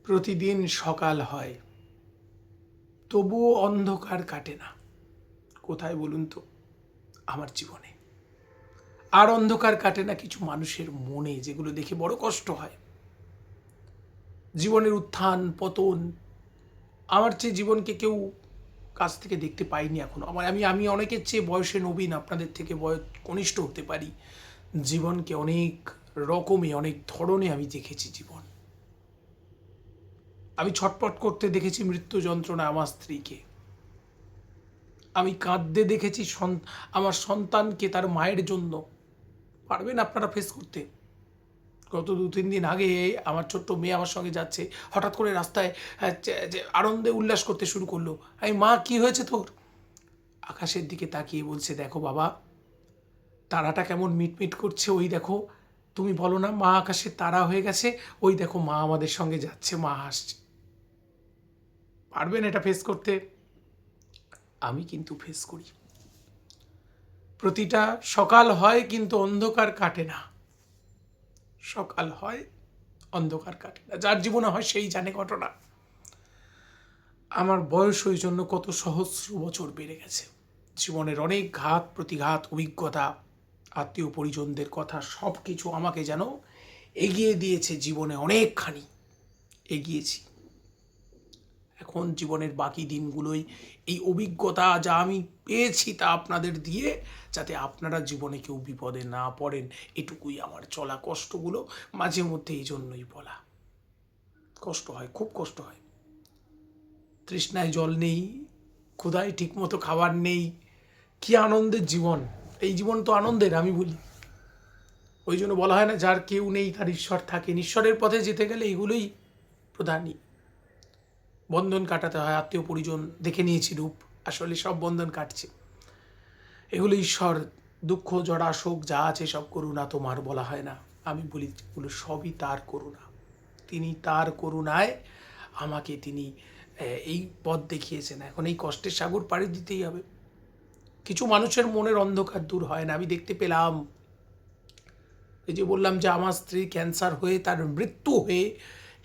প্রতিদিন সকাল হয়, তবুও অন্ধকার কাটে না। কোথায় বলুন তো? আমার জীবনে। আর অন্ধকার কাটে না কিছু মানুষের মনে, যেগুলো দেখে বড় কষ্ট হয়। জীবনের উত্থান পতন, আমার চেয়ে জীবনকে কেউ কাছ থেকে দেখতে পাইনি এখনো। আমি অনেকের চেয়ে বয়সে নবীন, আপনাদের থেকে বয়স কনিষ্ঠ হতে পারি। জীবনকে অনেক রকমে, অনেক ধরনে আমি দেখেছি জীবন। আমি ছটপট করতে দেখেছি মৃত্যু যন্ত্রণা আমার স্ত্রীকে। আমি কাঁদতে দেখেছি আমার সন্তানকে তার মায়ের জন্য। পারবেন আপনারা ফেস করতে? গত 2-3 দিন আগে আমার ছোট্ট মেয়ে আমার সঙ্গে যাচ্ছে, হঠাৎ করে রাস্তায় যে আনন্দে উল্লাস করতে শুরু করলো। আমি, মা কি হয়েছে তোর? আকাশের দিকে তাকিয়ে বলছে, দেখো বাবা, তারাটা কেমন মিটমিট করছে, ওই দেখো। তুমি বলো না মা আকাশের তারা হয়ে গেছে, ওই দেখো মা আমাদের সঙ্গে যাচ্ছে, মা হাসছে। পারবেন এটা ফেস করতে? আমি কিন্তু ফেস করি। প্রতিটা সকাল হয় কিন্তু অন্ধকার কাটে না। সকাল হয়, অন্ধকার কাটে না। যার জীবনে হয় সেই জানে ঘটনা। আমার বয়স ওই জন্য কত সহস্র বছর বেড়ে গেছে। জীবনের অনেক ঘাত প্রতিঘাত, অভিজ্ঞতা, আত্মীয় পরিজনদের কথা সব কিছু আমাকে যেন এগিয়ে দিয়েছে জীবনে, অনেকখানি এগিয়েছি। এখন জীবনের বাকি দিনগুলোই এই অভিজ্ঞতা যা আমি পেয়েছি তা আপনাদের দিয়ে, যাতে আপনারা জীবনে কেউ বিপদে না পড়েন, এটুকুই আমার চলা। কষ্টগুলো মাঝে মধ্যে এই জন্যই বলা। কষ্ট হয়, খুব কষ্ট হয়। তৃষ্ণায় জল নেই, ক্ষুধায় ঠিকমতো খাবার নেই। কি আনন্দের জীবন! এই জীবন তো আনন্দের, আমি বলি। ওই জন্য বলা হয় না, যার কেউ নেই তার ঈশ্বর থাকেন। ঈশ্বরের পথে যেতে গেলে এগুলোই প্রধানই। বন্ধন কাটাতে হয়, আত্মীয় পরিজন দেখে নিয়েছি রূপ, আসলে সব বন্ধন কাটছে। এগুলো ঈশ্বর। দুঃখ জড়া শোক যা আছে সব করুণা তোমার, বলা হয় না? আমি বলি এগুলো সবই তার করুণা। তিনি তার করুণায় আমাকে তিনি এই পথ দেখিয়েছেন। এখন এই কষ্টের সাগর পাড়ি দিতেই হবে। কিছু মানুষের মনের অন্ধকার দূর হয় না। আমি দেখতে পেলাম, এই যে বললাম যে আমার স্ত্রী ক্যান্সার হয়ে তার মৃত্যু হয়ে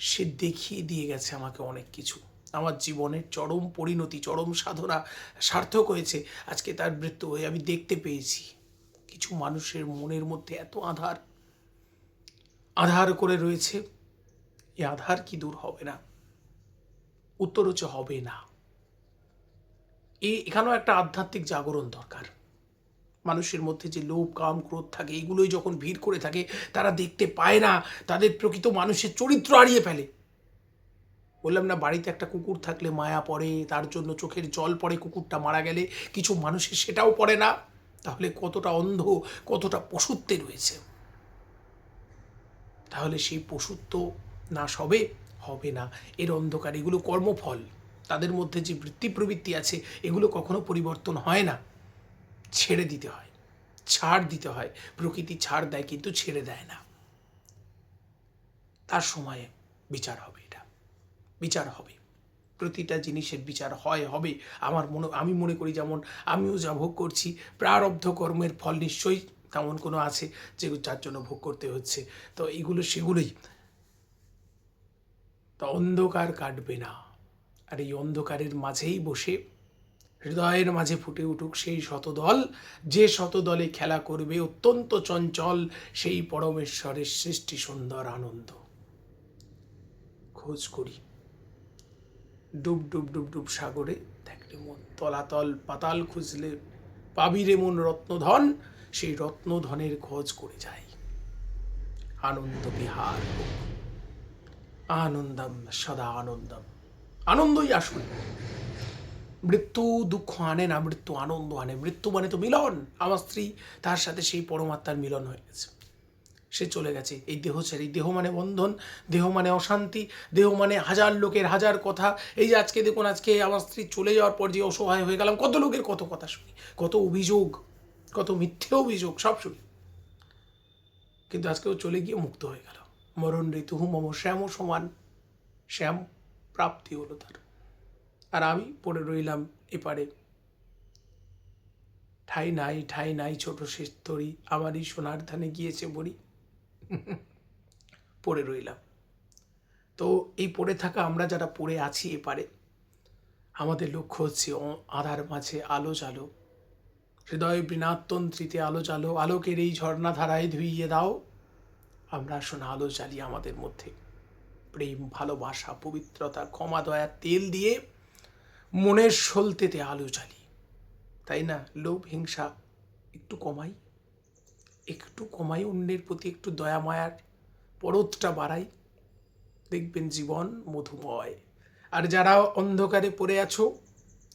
সে দেখিয়ে দিয়ে গেছে আমাকে অনেক কিছু। আমার জীবনের চরম পরিণতি, চরম সাধনা সার্থক হয়েছে আজকে তার মৃত্যু হয়ে। আমি দেখতে পেয়েছি কিছু মানুষের মনের মধ্যে এত আঁধার আঁধার করে রয়েছে। এই আঁধার কি দূর হবে না? উত্তর হচ্ছে হবে না। এখানেও একটা আধ্যাত্মিক জাগরণ দরকার। মানুষের মধ্যে যে লোভ কাম ক্রোধ থাকে, এগুলোই যখন ভিড় করে থাকে, তারা দেখতে পায় না, তাদের প্রকৃত মানুষের চরিত্র হারিয়ে ফেলে। বললাম না, বাড়িতে একটা কুকুর থাকলে মায়া পড়ে, তার জন্য চোখের জল পড়ে কুকুরটা মারা গেলে। কিছু মানুষের সেটাও পড়ে না। তাহলে কতটা অন্ধ, কতটা পশুত্বে রয়েছে। তাহলে সেই পশুত্ব নাশ হবে? হবে না। এর অন্ধকার, এগুলো কর্মফল। তাদের মধ্যে যে বৃত্তি প্রবৃত্তি আছে, এগুলো কখনো পরিবর্তন হয় না। ছেড়ে দিতে হয়, ছাড় দিতে হয়। প্রকৃতি ছাড় দেয় কিন্তু ছেড়ে দেয় না। তার সময়ে বিচার হবে। এটা বিচার হবে, প্রতিটা জিনিসের বিচার হবে। আমি মনে করি, যেমন আমিও যা ভোগ করছি, প্রারব্ধ কর্মের ফল নিশ্চয়ই তেমন কোনো আছে যে যার জন্য ভোগ করতে হচ্ছে। তো এগুলো সেগুলোই। তো অন্ধকার কাটবে না। আর এই অন্ধকারের মাঝেই বসে হৃদয়ের মাঝে ফুটে উঠুক সেই শতদল, যে শতদলে খেলা করবে অত্যন্ত চঞ্চল, সেই পরমেশ্বরের সৃষ্টি সুন্দর আনন্দ। খোঁজ করি, ডুব ডুব ডুব ডুব সাগরে, দেখলে মন তলাতল পাতাল খুঁজলে পাবি রে মন রত্নধন, সেই রত্নধনের খোঁজ করে যাই। আনন্দ বিহার হোক, আনন্দম সদা আনন্দম। আনন্দই আসুন। মৃত্যু দুঃখ আনে না, মৃত্যু আনন্দ আনে। মৃত্যু মানে তো মিলন। আমার স্ত্রী, তার সাথে সেই পরমাত্মার মিলন হয়ে গেছে। সে চলে গেছে এই দেহ ছেড়ে। দেহ মানে বন্ধন, দেহ মানে অশান্তি, দেহ মানে হাজার লোকের হাজার কথা। এই যে আজকে দেখুন, আজকে আমার স্ত্রী চলে যাওয়ার পর যে অসহায় হয়ে গেলাম, কত লোকের কত কথা শুনি, কত অভিযোগ, কত মিথ্যে অভিযোগ, সব শুনি। কিন্তু আজকেও চলে গিয়ে মুক্ত হয়ে গেল। মরণ ঋতু মম শ্যাম সমান, শ্যাম প্রাপ্তি হলো তার। আর আমি পড়ে রইলাম এপারে। ঠাই নাই ঠাই নাই ছোট শেষ তরি, আমারই সোনার ধানে গিয়েছে বড়ি। পড়ে রইলাম। তো এই পড়ে থাকা আমরা যারা পড়ে আছি এপারে, আমাদের লক্ষ্য হচ্ছে আধার মাঝে আলো জ্বালো, হৃদয় বৃণাত্তন্ত্রীতে আলো জ্বালো, আলোকের এই ঝর্ণাধারায় ধুইয়ে দাও। আমরা আসুন আলো জ্বালি আমাদের মধ্যে, প্রেম, ভালোবাসা, পবিত্রতা, ক্ষমা, দয়ার তেল দিয়ে মনের সলতেতে আলো জ্বালি, তাই না? লোভ, হিংসা একটু কমাই, অন্যের প্রতি একটু দয়া মায়ার পরতটা বাড়াই, দেখবেন জীবন মধুময়। আর যারা অন্ধকারে পড়ে আছো,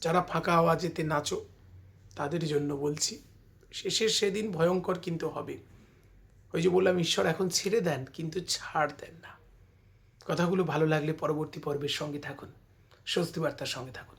যারা ফাঁকা আওয়াজেতে নাচো, তাদের জন্য বলছি, শেষের সেদিন ভয়ঙ্কর কিন্তু হবে। ওই যে বললাম, ঈশ্বর এখন ছেড়ে দেন কিন্তু ছাড় দেন না। কথাগুলো ভালো লাগলে পরবর্তী পর্বের সঙ্গে থাকুন, স্বস্তি বার্তার সঙ্গে থাকুন।